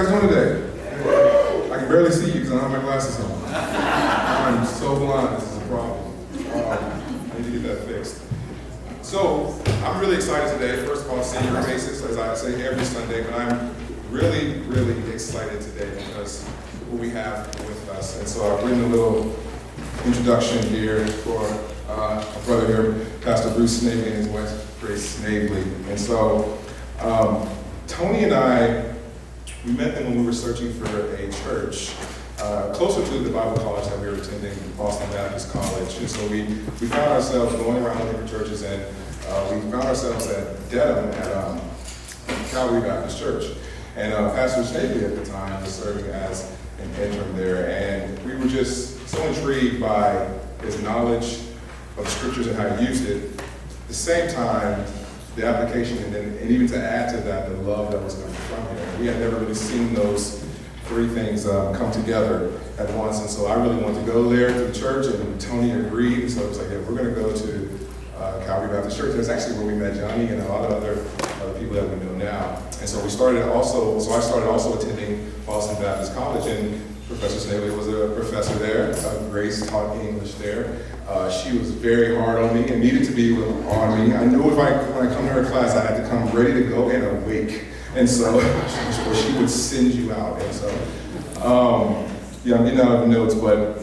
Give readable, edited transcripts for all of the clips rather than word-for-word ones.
guys doing today? I can barely see you because I don't have my glasses on. I'm so blind, this is a problem. I need to get that fixed. So, I'm really excited today. First of all, senior basis, as I say every Sunday, but I'm really, really excited today because what we have with us. And so I've written a little introduction here for my brother here, Pastor Bruce Snavely and his wife, Grace Snavely. And so, Tony and I, we met them when we were searching for a church closer to the Bible college that we were attending, Boston Baptist College. And so we found ourselves going around looking for churches, and we found ourselves at Dedham at Calvary Baptist Church. And Pastor Snavely at the time was serving as an intern there, and we were just so intrigued by his knowledge of the scriptures and how he used it. At the same time, the application, and even to add to that, the love that was coming from him. We had never really seen those three things come together at once, and so I really wanted to go there to the church, and Tony agreed. So it was like, yeah, we're going to go to Calvary Baptist Church. That's actually where we met Johnny and a lot of other people that we know now. And so I started also attending Boston Baptist College, and Professor Snavely was a professor there. Grace taught English there. She was very hard on me and needed to be on me. I knew when I come to her class, I had to come ready to go and awake. And so she would send you out. And so, yeah, I'm getting out of the notes, but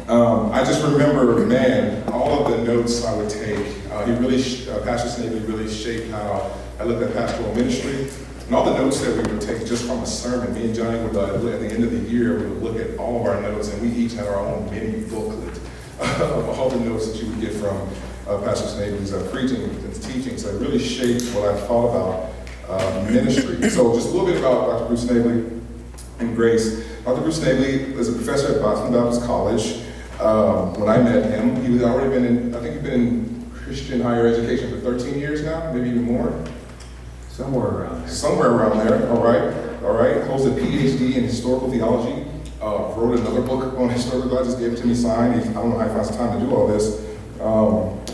I just remember, man, all of the notes I would take. Pastor Snavely really shaped how I looked at pastoral ministry. And all the notes that we would take just from a sermon, me and Johnny would, at the end of the year, we would look at all of our notes, and we each had our own mini booklet of all the notes that you would get from Pastor Snavely's preaching and teaching. So it really shaped what I thought about ministry. So just a little bit about Dr. Bruce Snavely and Grace. Dr. Bruce Snavely is a professor at Boston Baptist College. When I met him, he was already been he'd been in Christian higher education for 13 years now, maybe even more. Somewhere around there. Somewhere around there, all right. Holds a PhD in historical theology. Wrote another book on historical theology, just gave it to me signed. I don't know how he finds time to do all this.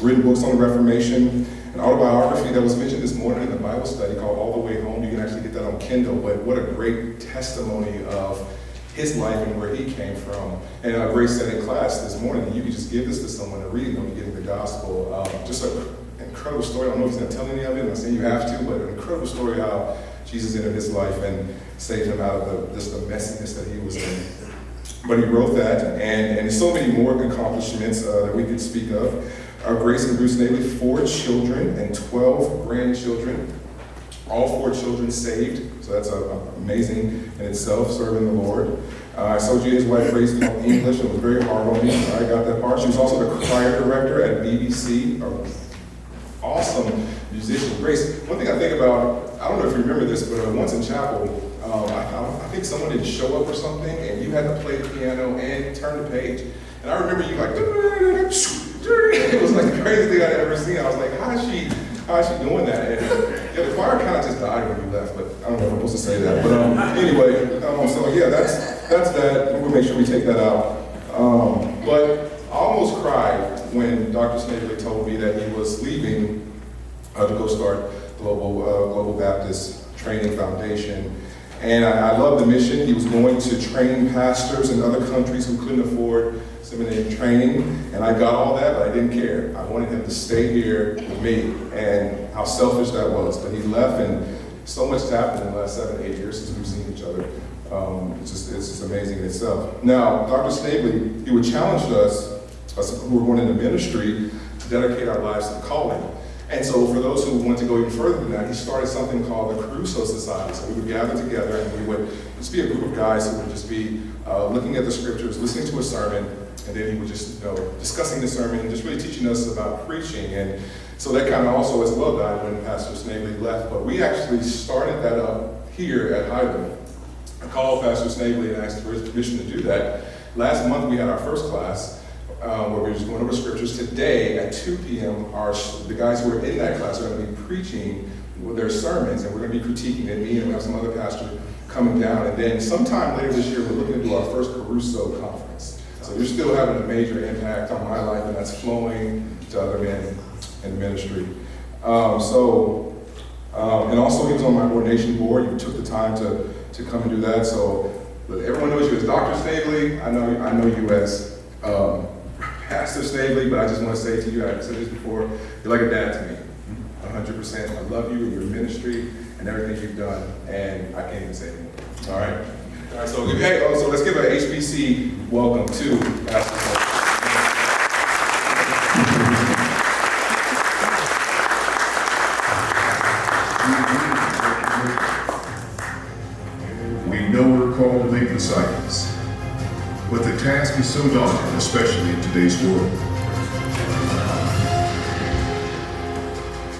Written books on the Reformation. An autobiography that was mentioned this morning in the Bible study called All the Way Home. You can actually get that on Kindle, but what a great testimony of his life and where he came from. And Grace said in class this morning that you can just give this to someone to read and they'll be getting the gospel. Just an incredible story. I don't know if he's going to tell any of it. I'm not saying you have to, but an incredible story how Jesus entered his life and saved him out of the messiness that he was in. But he wrote that, and so many more accomplishments that we could speak of. Grace and Bruce Snavely, 4 children and 12 grandchildren. All 4 children saved, so that's amazing in itself, serving the Lord. I told you his wife Grace taught English and was very hard on me. I got that part. She was also the choir director at BBC. Awesome musician. Grace, one thing I think about, I don't know if you remember this, but once in chapel, I think someone didn't show up or something, and you had to play the piano and turn the page. And I remember you like, it was like the craziest thing I'd ever seen. I was like, how is she doing that? And yeah, the choir kind of just died when you left, but I don't know if I'm supposed to say that. But anyway, so yeah, that's that. We'll make sure we take that out. But I almost cried when Dr. Snavely told me that he was leaving to go start Global Baptist Training Foundation. And I love the mission. He was going to train pastors in other countries who couldn't afford seminary training, and I got all that, but I didn't care. I wanted him to stay here with me, and how selfish that was. But he left, and so much has happened in the last 7, 8 years since we've seen each other. It's just amazing in itself. Now, Dr. Snavely, he would challenge us who were going into ministry, to dedicate our lives to the calling. And so for those who want to go even further than that, he started something called the Crusoe Society. So we would gather together, and we would just be a group of guys who would just be looking at the scriptures, listening to a sermon, and then he was just discussing the sermon and just really teaching us about preaching. And so that kind of also as well died when Pastor Snavely left. But we actually started that up here at Highland. I called Pastor Snavely and asked for his permission to do that. Last month we had our first class where we were just going over scriptures. Today at 2 p.m., the guys who are in that class are going to be preaching their sermons, and we're going to be critiquing it. Me and we have some other pastor coming down. And then sometime later this year, we're looking to do our first Caruso conference. So you're still having a major impact on my life, and that's flowing to other men in ministry. And also, he was on my ordination board. You took the time to come and do that. So, but everyone knows you as Dr. Snavely. I know you as Pastor Snavely, but I just want to say to you, I've said this before, you're like a dad to me, 100%. I love you and your ministry and everything you've done, and I can't even say anymore. All right? All right, so let's give an HBC welcome to Pastor Snavely. We know we're called to make disciples, but the task is so daunting, especially in today's world.